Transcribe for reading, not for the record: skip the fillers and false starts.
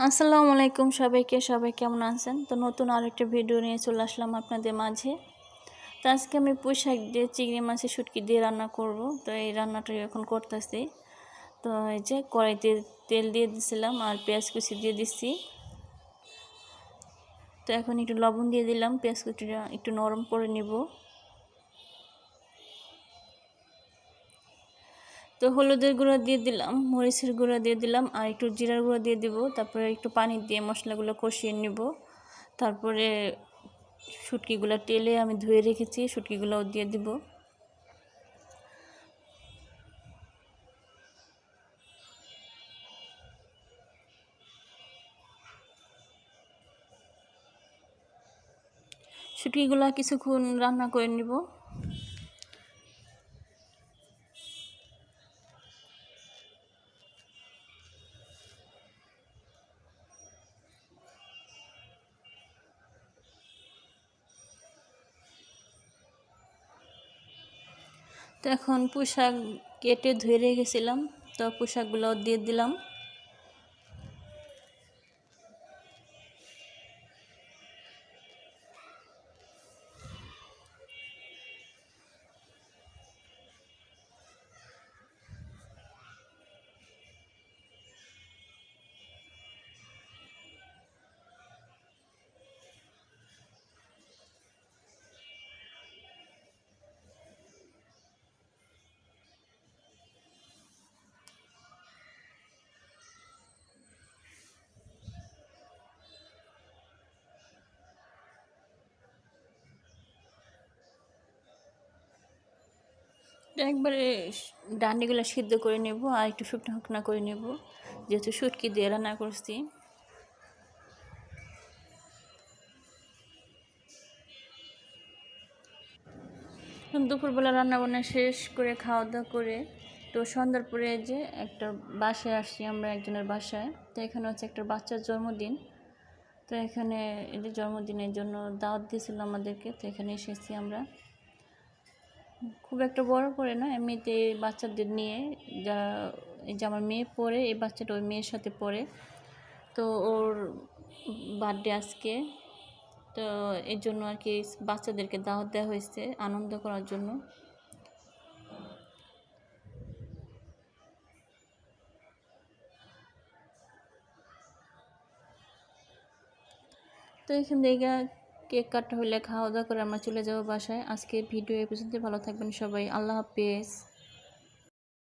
আসসালামু আলাইকুম সবাই কেমন আছেন? তো নতুন আরেকটা ভিডিও নিয়ে চলে আসলাম আপনাদের মাঝে। তো আজকে আমি পুঁইশাক দিয়ে চিংড়ি মাছের শুটকি দিয়ে রান্না করব। তো এই রান্নাটা এখন করতেছি। তো এই যে কড়াইতে তেল দিয়ে দিছিলাম আর পেঁয়াজ কুচি দিয়ে দিচ্ছি। তো এখন একটু লবণ দিয়ে দিলাম, পেঁয়াজ কুচিটা একটু নরম করে নিব। তো হলুদের গুঁড়া দিয়ে দিলাম, মরিচের গুঁড়া দিয়ে দিলাম আর একটু জিরার গুঁড়া দিয়ে দিব। তারপরে একটু পানি দিয়ে মশলাগুলো কষিয়ে নিব। তারপরে শুটকিগুলো তেলে আমি ধুয়ে রেখেছি, শুটকিগুলোও দিয়ে দিব। শুটকিগুলো কিছুক্ষণ রান্না করে নিব। তো এখন পুঁইশাক কেটে ধুয়ে রেখেছিলাম, তো পুঁইশাকগুলো দিয়ে দিলাম। একবারে ডান্ডিগুলো সিদ্ধ করে নেব আর একটু শুকনো শুকনো করে নেব, যেহেতু শুটকি দিয়ে রান্না করছি। দুপুরবেলা রান্নাবান্না শেষ করে খাওয়া দাওয়া করে তো সন্ধ্যার পরে যে একটা বাসায় আসছি আমরা, একজনের বাসায়। তো এখানে হচ্ছে একটা বাচ্চার জন্মদিন। তো এখানে এদের জন্মদিনের জন্য দাওয়াত দিয়েছিল আমাদেরকে। তো এখানে এসেছি আমরা, খুব একটা বড় করে না, এমনিতে বাচ্চাদের নিয়ে। যা এই যে আমার মেয়ে পড়ে, এই বাচ্চাটা ওই মেয়ের সাথে পড়ে। তো ওর বার্থডে আজকে, তো এর জন্য আর কি বাচ্চাদেরকে দাওয়াত দেওয়া হয়েছে আনন্দ করার জন্য। তো এখান থেকে কেক কাটা হলে খাওয়া দাওয়া করে আমরা চলে যাবো বাসায়। আজকে ভিডিও এ পর্যন্ত, ভালো থাকবেন সবাই, আল্লাহ হাফেজ।